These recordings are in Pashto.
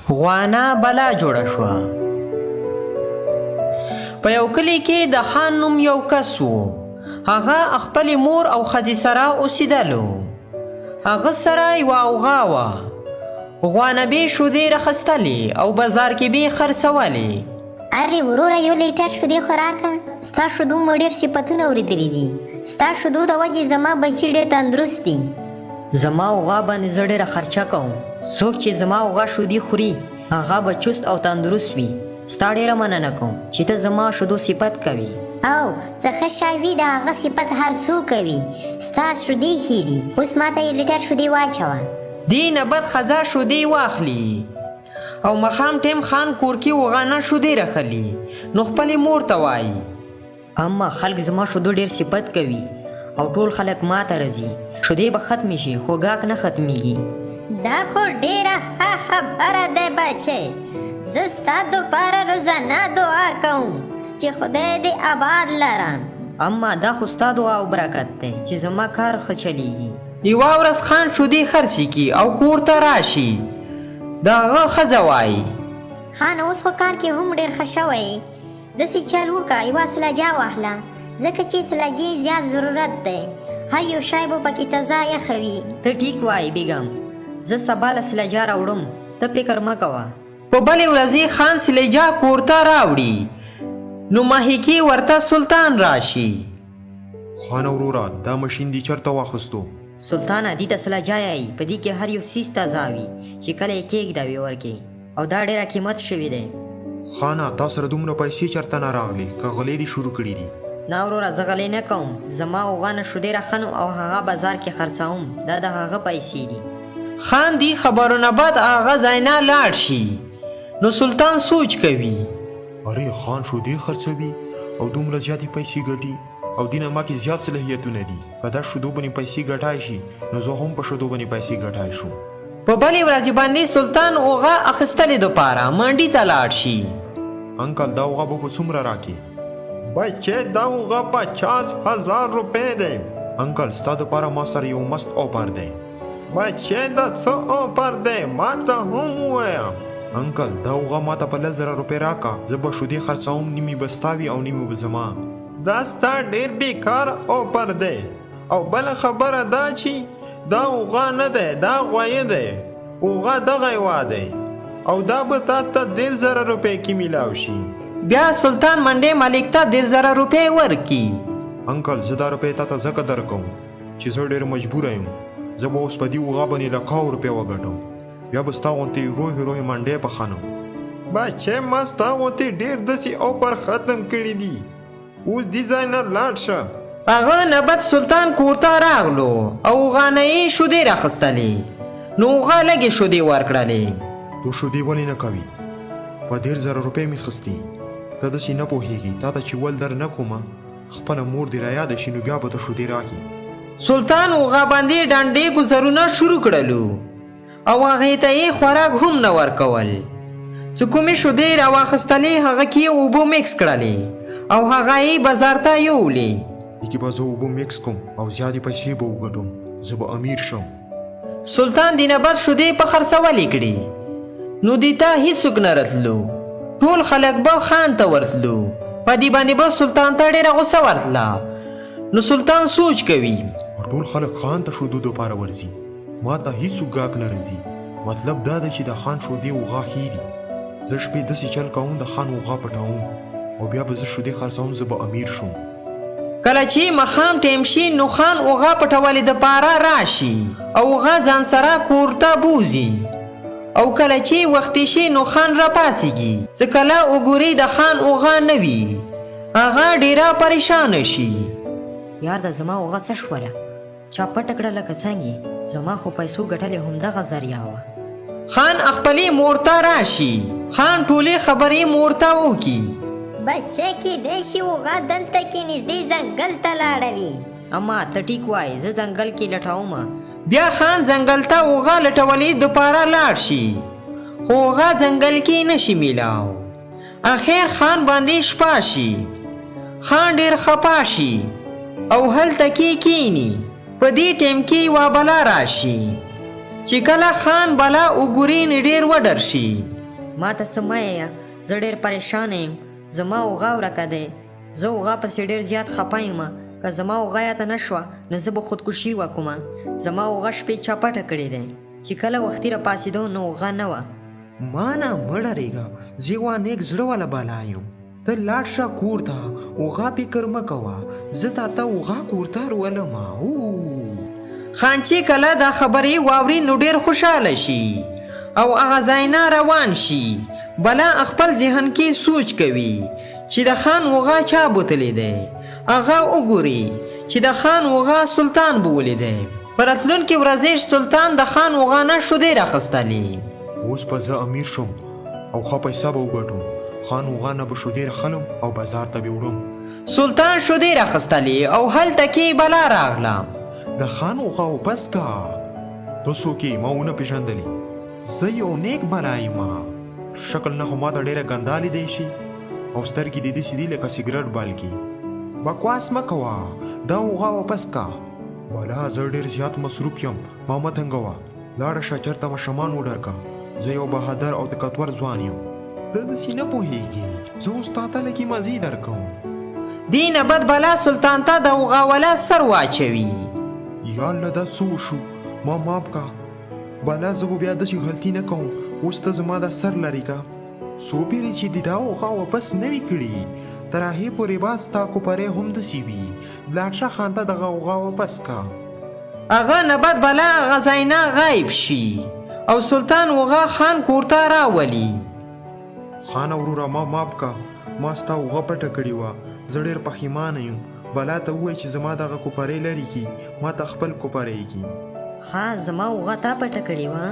غوانا بلا جوړه شوه. په یو کلي کې د خان نوم یو کس و. هغه خپلې مور او ښځې سره اوسېدلو. هغه سره یوه اوغا وه. غوانه به شودې راخیستلې او بازار کې به یې خرڅولې. ارې وروره یو لیټر شودې خو راکړه. ستا شودو مو ډېر صفتونه اورېدلي دي. ستا شودو د وجې زما بچي ډېر تندرست دي. زما اوغا باندې زه ډېره خرچه کوم. څوک چې زما اوغا شودې خوري هغه به چست او تندرست وي. ستا ډېره مننه کوم چې ته زما شودو صفت کوي. او څه ښه شی وي د هغه صفت هر څوک کوي. ستا شودې ښې دي. اوس ماته یو لیټر شودې واچوه. دې نه بد ښځه شودې واخلي او ماښام ټیم خان کور کې وغانه شودې راخلي. نو خپلې مور ته وایي اما خلک زما شودو ډېر صفت کوي او ټول خلک ما ته راځي. شودې به ختمې شي خو ګاک نه ختمېږي. دا خو ډېره ښه خبره ده بچی. زه ستا دپاره روزانه دعا کوم چې خدای دې آباد لرم. اما دا خو ستا دعا او برکت دی چې زما کار ښه چلیږي. یوه ورځ خان شودې خرڅې کړي او کور ته راشي. د هغه ښځه وایي خان اوس خو کار کې هم ډېر ښه شوی. داسې چل وکړه یوه سلاجه واخله ځکه چې سلاجې زیات ضرورت دی. هر یو شی به پکې تازه یخه وي. ته ټیک وایې بیګم. زه سبا له سلاجه راوړم. ته فکر مه کوه. په بلې ورځې خان سلیجه کور ته راوړي. نو ماهیکې ورته سلطان راشي. خان وروره دا ماشین دې چېرته واخیستو؟ سلطانه دې ته سلاجه یایي. په دې کې هر یو څیز تازه وي چې کله یې کېږدوې ورکې او دا ډېره قیمت شوی دی. خانه تا سره دومره پیسې چېرته نه راغلې که غلې دې شروع کړي دي؟ نه وروره زه غلې نه کوم. زما اوغا نه شودې راخنم او هغه بازار کې خرڅوم. دا د هغه پیسې دي. خان دې خبرو نه بعد هغه ځای نه لاړ شي. نو سلطان سوچ کوي ارې خان شودې خرڅوي او دومره زیاتې پیسې ګټي او دینه ما کې زیات صلاحیتونه دي. که دا شودو باندې پیسې ګټای شي نو زه هم په شودو باندې پیسې ګټای شم. په بلې ورځې باندې سلطان اوغه اخیستلې دپاره منډي ته لاړ شي. انکل دا اوغه به په څومره راکې؟ بچې دا اوغه 50,000 روپۍ دی. انکل ستا دپاره ما سره یو مست اوپر دی. بچې دا څه اوپر دی ما ته هم ووایه. انکل دا اوغه ما ته په 10,000 روپۍ راکه. زه به شودې خرڅوم. نیمې به ستا وي او نیمې به زما. دا ستا ډېر بیکار اوپر دی. او بله خبره دا چې دا اوغه نه دی دا غویه دی. اوغه دغه یوه دی او دا به تا ته 10,000 روپۍ کې میلاو شي. بیا سلطان منډې مالک ته 10,000 روپۍ ورکي. انکل زه دا روپۍ تا ته ځکه درکوم چې زه ډېر مجبوره یم. زه به اوس په دې اوغه باندې 100,000 روپۍ وګټم. بیا به ستا غوندې روحې روحې منډې پخانم. بچې ما ستا غوندې ډېر داسې اوپر ختم کړي دي. اوس دې ځای نه لاړ شه. هغه نه بعد سلطان کور ته راغلو او اوغانه یې شودې راخیستلې. نو اوغه لږې شودې ورکړلې. تو شودې ولې نه کوي؟ په 10,000 روپۍ مې خستې. ته داسې نه پوهېږي. تا ته چې ول در نه کومه خپله مور دې رایاده شي نو بیا به ته شودې راکړي. سلطان اوغه باندې ډنډې ګزرونه شروع کړلو او هغې ته یې خوراک هم نه ورکول. چې کومې شودې راواخیستلې هغه کې یې اوبه میکس کړلې او هغه یې بازار ته یوړلې. دې به زه اوبه میکس کوم او زیاتې پیسې به وګټم. زه به امیر شم. سلطان دې نه بعد شودې په خرڅولې کړې. نو دې ته هېڅوک نه راتلو. ټول خلک به خان ته ورتلو. په دې باندې به سلطان ته ډېره غوسه ورتله. نو سلطان سوچ کوي ټول خلک خان ته شودو دپاره ورځي. ما ته هېڅوک ګاک نه راځي. مطلب دا ده چې د خان شودې اوغه ښې دي. زه شپې داسې چل کوم د خان اوغه پټوم او بیا به زه شودې خرڅوم. زه به امیر شم. کله چې ماښام ټیم شي نو خان اوغه پټولې دپاره راشي او اوغه ځان سره کور ته بوځي. او کله چې وختي شي نو خان راپاڅېږي. څه کله وګوري د خان اوغه نه وي. هغه ډېره پریشانه شي. یار دا زما اوغه څه شوله؟ چا پټه کړه لکه څنګه؟ زما خو پیسو ګټلې همدغه ذریعه وه. خان خپلې مور ته راشي. خان ټولې خبرې مور ته وکړي. بچه کېدای شي اوغه دلته کې نږدې ځنګل ته لاړه وي. اما ته ټیک وایې. زه ځنګل کې لټومه. بیا خان ځنګل ته اوغه لټولې دپاره لاړ شي خو اوغه ځنګل کې نشي میلاو. اخر خان باندې شپه شي. خان ډېر خپه شي او هلته کې کینی. په دې ټیم کې یوه بلا راشي. چې کله خان بلا وګوري نو ډېر وډر شي. ما ته څه مه یایه، زه ډېر پریشان یم. زما اوغا ورکه دی. زه اوغا پسې ډېر زیات خفه یم. که زما اوغا یاده نه شوه نو زه به خودکشي وکړم. زما اوغا شپې چا پټه کړې دی. چې کله وختي راپاڅېدو نو اوغا نه وه. ما نه مه ډارېږه، زه یوه نیک زړه والا بالا یم. ته لاړ شه کور ته، اوغا فکر مه کوه، زه تا ته اوغا کور ته رولم. خان چې کله دا خبرې واوري نو ډېر خوشحاله شي او هغه ځای نه روان شي. بلا خپل ذهن کې سوچ کوي چې د خان اوغا چا بوتلی دی. هغه وګوري چې د خان اوغا سلطان به ولیدی. په راتلونکې ورځې سلطان د خان اوغا نه شودې راخیستلې. اوس به زه امیر شم او ښه پیسه به وګټم. خان اوغا نه به شودې راخلم او بازار ته به وړم. سلطان شودې راخیستلې او هلته کې بلا راغله. د خان اوغا وپس کا. ته څوک یې؟ ما ونه پېژندلې. زه یو نیک بلا یم. شکل نه خو ما ته ډېره ګندا لیدی شي او سترګې دې داسې دي لکه سګرټ بالکي. بکواس مه کوه، دا اوغا واپس کا. بلا زه ډېر زیات مصروف یم، ما مه تنګوه. لاړه شه چېرته مشرمان وډر کا. زه یو بهادر او طاقتور ځوان یم. ته داسې نه پوهېږې، زه اوس تا ته لږې مزې درکوم. دې نه بد بلا سلطان ته د اوغا والا سر واچوي. یا الله دا څه وشو؟ ما معاف کا. بلا زه به بیا داسې غلطي نه کوم. اوس ته زما دا سر لرې کا. څو پیرې چې دې دا اوغا واپس نه وي کړي، تر هغې پورې به ستا کوپرې هم داسې وي. لاړ شه خان ته دغه اوغا واپس کا. هغه نه بد بلا هغه ځای نه غایب شي او سلطان اوغا خان کور ته راولي. خان وروره ما معاف کا، ما ستا اوغا پټه کړې وه. زه ډېر پښیمانه یم. بلا ته ووایه چې زما دغه کوپرې لرې کړي، ما ته خپل کوپرې کړي. ها زما اوغا تا پټه کړې وه.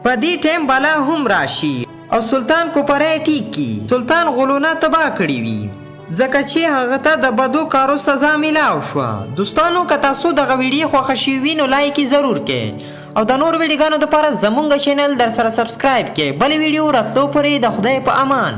په دې ټیم بلا هم راشي او سلطان کوپرې ټیک کی. سلطان غلونه تباه کړي وي ځکه چې هغه ته د بدو کارو سزا میلاو شوه. دوستانو که تاسو دغه ویډیو خوښه شوي وي نو لایک یې ضرور کړئ او د نور ویډیوګانو دپاره زموږ چینل در سره سبسکرایب کړئ. بلې ویډیو راتلو پورې د خدای په امان.